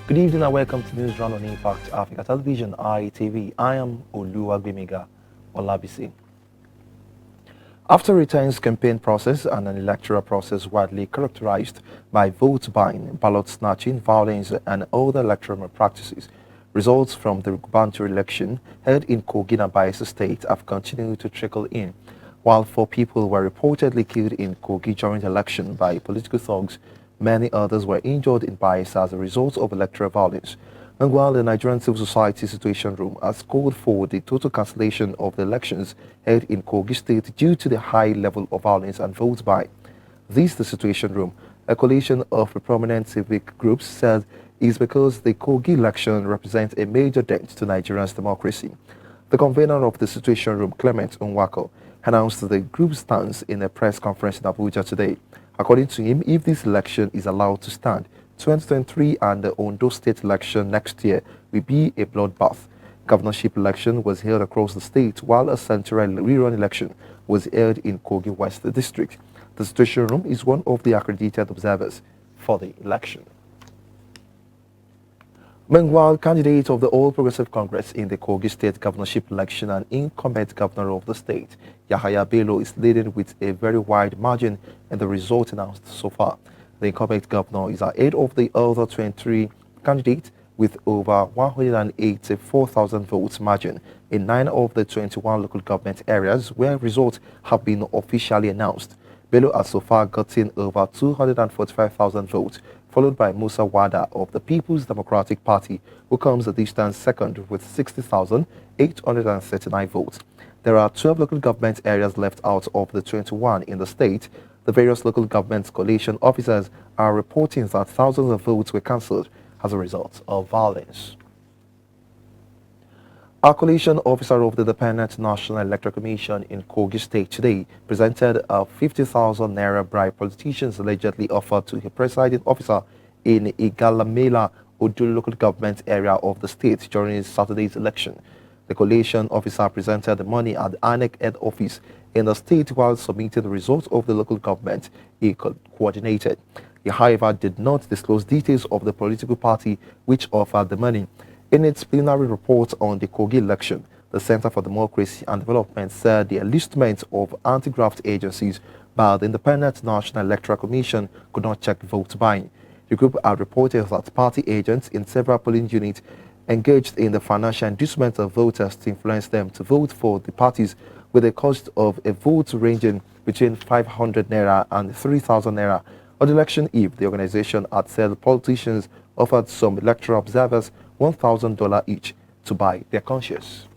Good evening and welcome to News Round on Impact Africa Television, ITV. I am Oluwagbemiga Olabisi. After a tense campaign process and an electoral process widely characterized by vote buying, ballot snatching, violence, and other electoral malpractices, results from the gubernatorial election held in Kogi and Bayelsa State have continued to trickle in. While 4 people were reportedly killed in Kogi during the election by political thugs, many others were injured in Bayelsa as a result of electoral violence. And while the Nigerian Civil Society Situation Room has called for the total cancellation of the elections held in Kogi State due to the high level of violence and vote buying. This, the Situation Room, a coalition of prominent civic groups, said is because the Kogi election represents a major dent to Nigeria's democracy. The convener of the Situation Room, Clement Nwako, announced the group's stance in a press conference in Abuja today. According to him, if this election is allowed to stand, 2023 and the Ondo State election next year will be a bloodbath. Governorship election was held across the state, while a central rerun election was held in Kogi West District. The Situation Room is one of the accredited observers for the election. Meanwhile, candidate of the All Progressive Congress in the Kogi State governorship election and incumbent governor of the state, Yahaya Bello, is leading with a very wide margin in the result announced so far. The incumbent governor is ahead of the other 23 candidates with over 184,000 votes margin in 9 of the 21 local government areas where results have been officially announced. Bello has so far gotten over 245,000 votes, followed by Musa Wada of the People's Democratic Party, who comes a distant second with 60,839 votes. There are 12 local government areas left out of the 21 in the state. The various local government coalition officers are reporting that thousands of votes were cancelled as a result of violence. A coalition officer of the Independent National Electoral Commission in Kogi State today presented a 50,000 naira bribe politicians allegedly offered to a presiding officer in Igalamela Odu local government area of the state during Saturday's election. The coalition officer presented the money at the INEC head office in the state while submitting the results of the local government he coordinated. He, however, did not disclose details of the political party which offered the money. In its plenary report on the Kogi election, the Center for Democracy and Development said the enlistment of anti-graft agencies by the Independent National Electoral Commission could not check vote buying. The group had reported that party agents in several polling units engaged in the financial inducement of voters to influence them to vote for the parties with a cost of a vote ranging between 500 naira and 3,000 naira. On the election eve, the organization had said politicians offered some electoral observers $1,000 each to buy their conscience.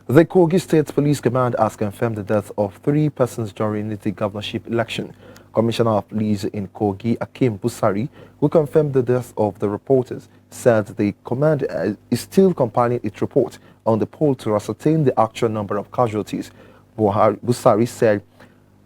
The Kogi State Police Command has confirmed the death of 3 persons during the governorship election. Commissioner of Police in Kogi, Akim Busari, who confirmed the death of the reporters, said the command is still compiling its report on the poll to ascertain the actual number of casualties. Busari said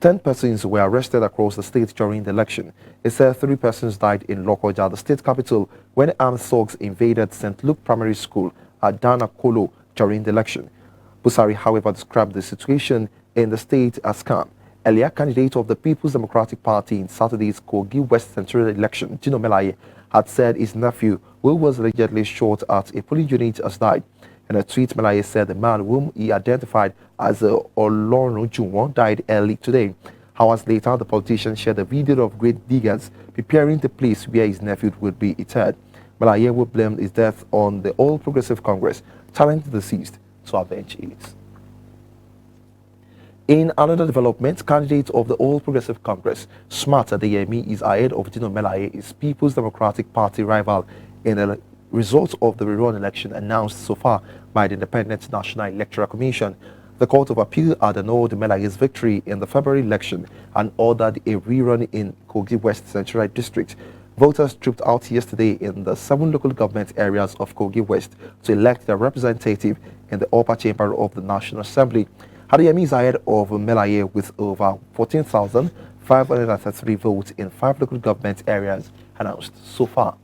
10 persons were arrested across the state during the election. He said 3 persons died in Lokoja, the state capital, when armed thugs invaded St. Luke Primary School at Dana Kolo during the election. Busari, however, described the situation in the state as calm. Earlier, candidate of the People's Democratic Party in Saturday's Kogi West Central election, Gino Melaye, had said his nephew, who was allegedly shot at a polling unit, has died. In a tweet, Melaye said the man whom he identified as Olorun Junwon died early today. Hours later, the politician shared a video of grave diggers preparing the place where his nephew would be interred. Melaye will blame his death on the All Progressive Congress, telling the deceased to avenge it. In another development, candidate of the All Progressive Congress, Smart Adeyemi, is ahead of Gino Melaye, his People's Democratic Party rival, in the results of the rerun election announced so far by the Independent National Electoral Commission. The Court of Appeal had annulled Melaye's victory in the February election and ordered a rerun in Kogi West Central District. Voters trooped out yesterday in the 7 local government areas of Kogi West to elect their representative in the upper chamber of the National Assembly. Adeyemi is ahead of Melaye with over 14,533 votes in 5 local government areas announced so far.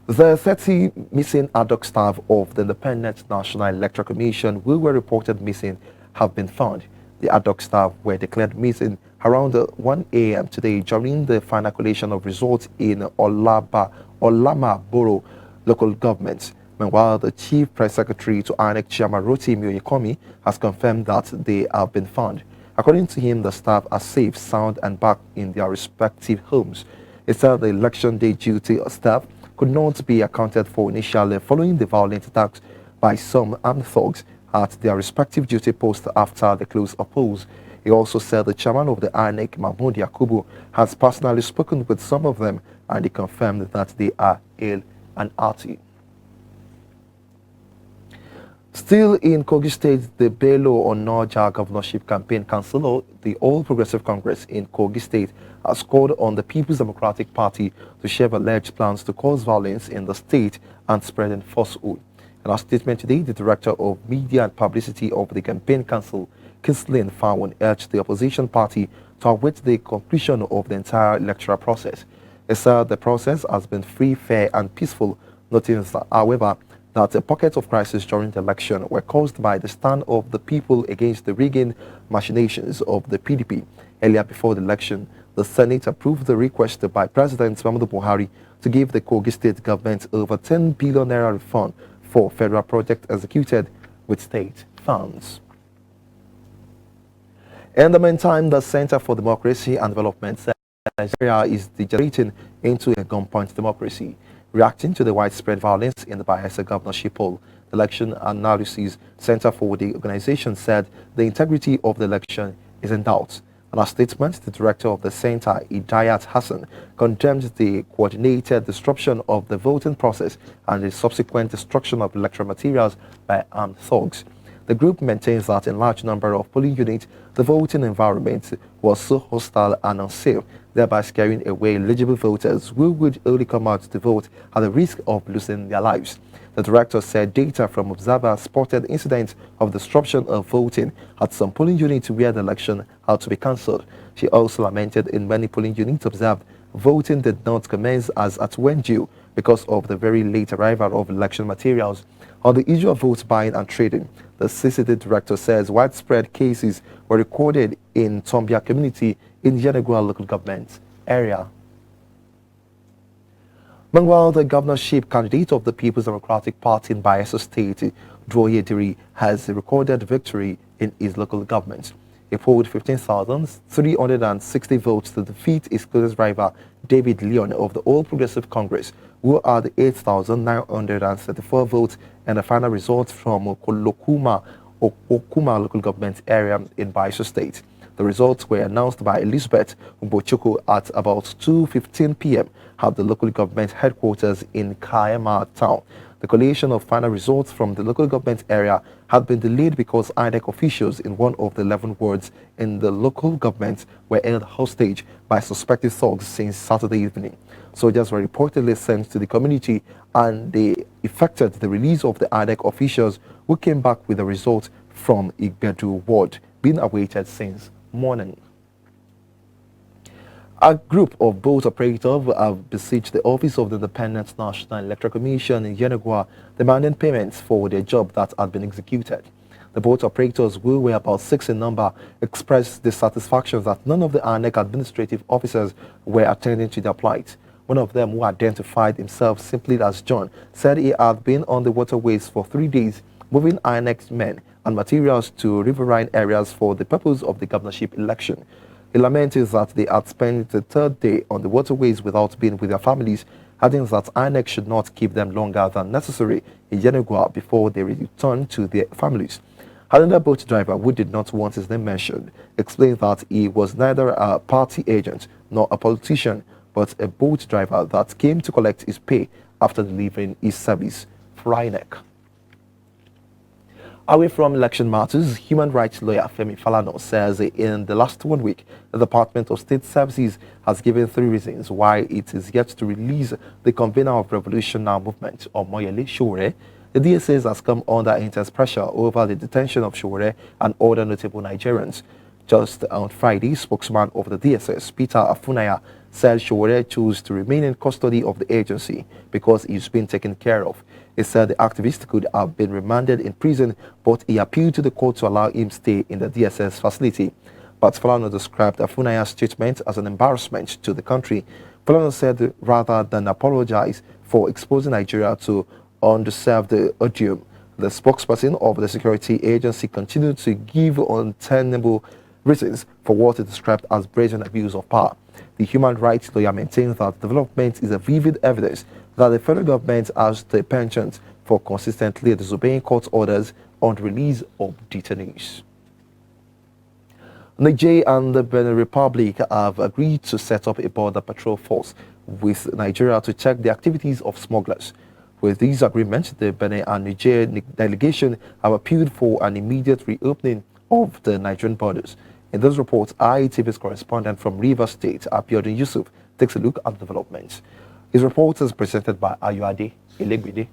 The 30 missing ad hoc staff of the Independent National Electoral Commission who were reported missing have been found. The ad hoc staff were declared missing around 1 a.m. today during the final collation of results in Olama Borough local government. Meanwhile, the Chief Press Secretary to INEC Chairman Rotimi Oyekomi has confirmed that they have been found. According to him, the staff are safe, sound, and back in their respective homes. He said the election day duty staff could not be accounted for initially following the violent attacks by some armed thugs at their respective duty posts after the close of polls. He also said the chairman of the INEC, Mahmoud Yakubu, has personally spoken with some of them, and he confirmed that they are ill and hearty. Still in Kogi State, the Bello Onoja Governorship Campaign Council, the All Progressive Congress in Kogi State, has called on the People's Democratic Party to share alleged plans to cause violence in the state and spreading falsehood. In a statement today, the Director of Media and Publicity of the Campaign Council, Kislin Fawon, urged the opposition party to await the conclusion of the entire electoral process. He said the process has been free, fair, and peaceful, noting that, however, that the pockets of crisis during the election were caused by the stand of the people against the rigging machinations of the PDP. Earlier before the election, the Senate approved the request by President Muhammadu Buhari to give the Kogi State government over 10 billion naira refund for federal projects executed with state funds. In the meantime, the Center for Democracy and Development said Nigeria is degenerating into a gunpoint democracy. Reacting to the widespread violence in the Bayelsa governorship poll, the Election Analysis Center for the organization said the integrity of the election is in doubt. In a statement, the director of the center, Idayat Hassan, condemned the coordinated disruption of the voting process and the subsequent destruction of electoral materials by armed thugs. The group maintains that in large number of polling units, the voting environment was so hostile and unsafe, thereby scaring away eligible voters who would only come out to vote at the risk of losing their lives. The director said data from observers spotted incidents of disruption of voting at some polling units where the election had to be cancelled. She also lamented in many polling units observed voting did not commence as at when due because of the very late arrival of election materials. On the issue of vote buying and trading, the CCD director says widespread cases were recorded in Tombia community in Yenagua local government area. Meanwhile, the governorship candidate of the People's Democratic Party in Bayelsa State, Dwoye Diri, has recorded victory in his local government. He polled 15,360 votes to defeat his closest rival, David Leon of the All Progressive Congress, who had 8,934 votes, and the final results from Okuma local government area in Bayelsa State. The results were announced by Elizabeth Mbochukwu at about 2:15 p.m. at the local government headquarters in Kayama town. The collation of final results from the local government area had been delayed because INEC officials in one of the 11 wards in the local government were held hostage by suspected thugs since Saturday evening. Soldiers were reportedly sent to the community and they effected the release of the INEC officials who came back with the result from Igbedu ward being awaited since morning. A group of boat operators have besieged the office of the Independent National Electoral Commission in Yenagua, demanding payments for their job that had been executed. The boat operators, who were about 6 in number, expressed dissatisfaction that none of the INEC administrative officers were attending to their plight. One of them, who identified himself simply as John, said he had been on the waterways for 3 days, moving INEC men and materials to riverine areas for the purpose of the governorship election. He lamented that they had spent the third day on the waterways without being with their families, adding that INEC should not keep them longer than necessary in Yenagua before they return to their families. Another boat driver, who did not want his name mentioned, explained that he was neither a party agent nor a politician, but a boat driver that came to collect his pay after leaving his service for INEC. Away from election matters, human rights lawyer Femi Falana says in the last 1 week, the Department of State Services has given 3 reasons why it is yet to release the convener of Revolution Now movement, Omoyele Sowore. The DSS has come under intense pressure over the detention of Sowore and other notable Nigerians. Just on Friday, spokesman of the DSS, Peter Afunaya, said Sowore chose to remain in custody of the agency because he's been taken care of. He said the activist could have been remanded in prison, but he appealed to the court to allow him stay in the DSS facility. But Falana described Afunaya's statement as an embarrassment to the country. Falana said rather than apologize for exposing Nigeria to undeserved odium, the spokesperson of the security agency continued to give untenable reasons for what it described as brazen abuse of power. The human rights lawyer maintains that development is a vivid evidence that the federal government has the penchant for consistently disobeying court orders on the release of detainees. Niger and the Benin Republic have agreed to set up a border patrol force with Nigeria to check the activities of smugglers. With these agreements, the Benin and Niger delegation have appealed for an immediate reopening of the Nigerian borders. In this report, ITV's correspondent from Rivers State, Abiodun Yusuf, takes a look at developments. His report is presented by Ayuade Elegbede.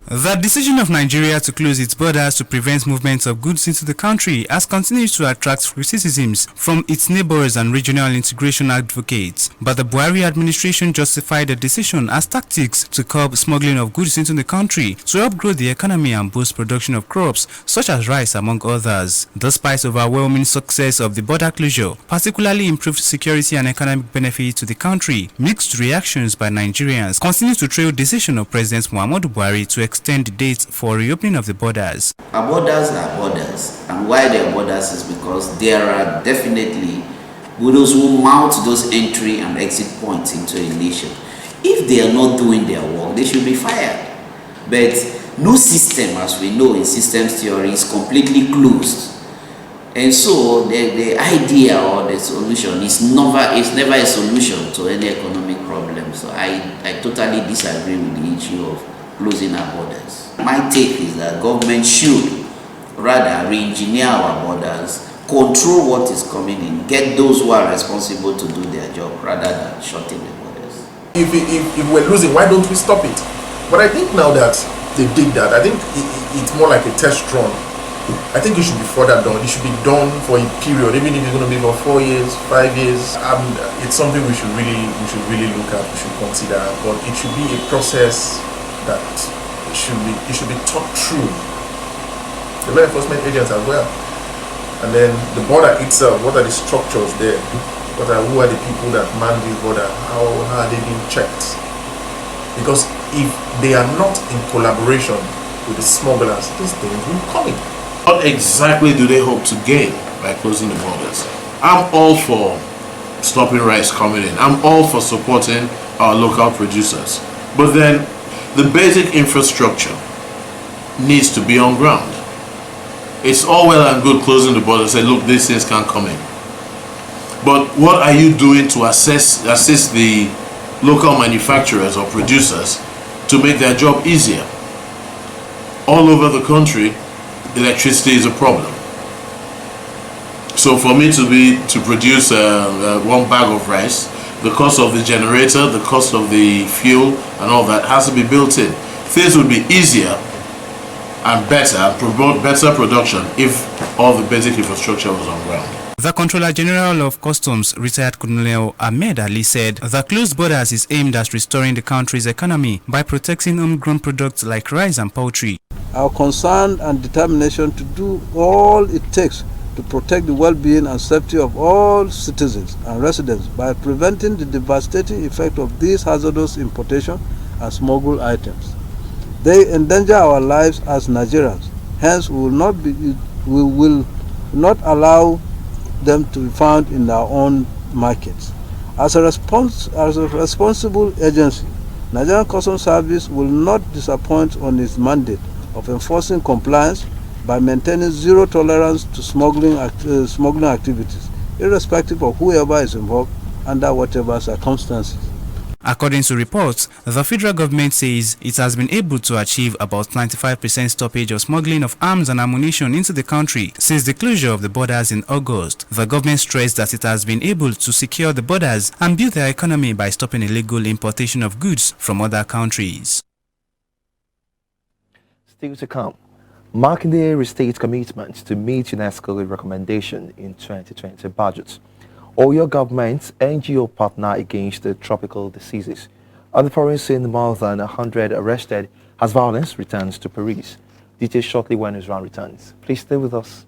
The decision of Nigeria to close its borders to prevent movement of goods into the country has continued to attract criticisms from its neighbors and regional integration advocates. But the Buhari administration justified the decision as tactics to curb smuggling of goods into the country to upgrow the economy and boost production of crops such as rice, among others. Despite overwhelming success of the border closure, particularly improved security and economic benefit to the country, mixed reactions by Nigerians continue to trail decision of President Muhammadu Buhari to extend the dates for reopening of the borders. Our borders are borders, and why they are borders is because there are definitely those who mount those entry and exit points into a nation. If they are not doing their work, they should be fired. But no system, as we know in systems theory, is completely closed. And so the idea or the solution is never a solution to any economic problem. So I totally disagree with the issue of closing our borders. My take is that government should rather re-engineer our borders, control what is coming in, get those who are responsible to do their job rather than shutting the borders. If we're losing, why don't we stop it? But I think now that they did that, I think it's more like a test run. I think it should be further done. It should be done for a period, even if it's going to be for 4 years, 5 years. It's something we should really look at, we should consider. But it should be a process that it should be thought through. The law enforcement agents as well, and then the border itself. What are the structures there? Who are the people that man this border? How are they being checked? Because if they are not in collaboration with the smugglers, these things will come in. What exactly do they hope to gain by closing the borders? I'm all for stopping rice coming in. I'm all for supporting our local producers. But then the basic infrastructure needs to be on ground. It's all well and good closing the border and say, look, these things can't come in. But what are you doing to assist the local manufacturers or producers to make their job easier? All over the country, electricity is a problem. So for me to produce 1 bag of rice, the cost of the generator, the cost of the fuel and all that has to be built in. Things would be easier and better and promote better production if all the basic infrastructure was on ground. The Controller General of Customs, retired Colonel Ahmed Ali, said the closed borders is aimed at restoring the country's economy by protecting homegrown products like rice and poultry. Our concern and determination to do all it takes to protect the well-being and safety of all citizens and residents by preventing the devastating effect of these hazardous importation and smuggled items. They endanger our lives as Nigerians. Hence, we will not allow them to be found in our own markets. As a responsible agency, Nigerian Customs Service will not disappoint on its mandate of enforcing compliance by maintaining zero tolerance to smuggling activities, irrespective of whoever is involved under whatever circumstances. According to reports, the federal government says it has been able to achieve about 95% stoppage of smuggling of arms and ammunition into the country since the closure of the borders in August. The government stressed that it has been able to secure the borders and build their economy by stopping illegal importation of goods from other countries. Still to come, Makinde restates commitment to meet UNESCO recommendation in 2020 budget. Oyo government NGO partner against the tropical diseases. On the province in more than 100 arrested as violence returns to Paris. Details shortly when Israel returns. Please stay with us.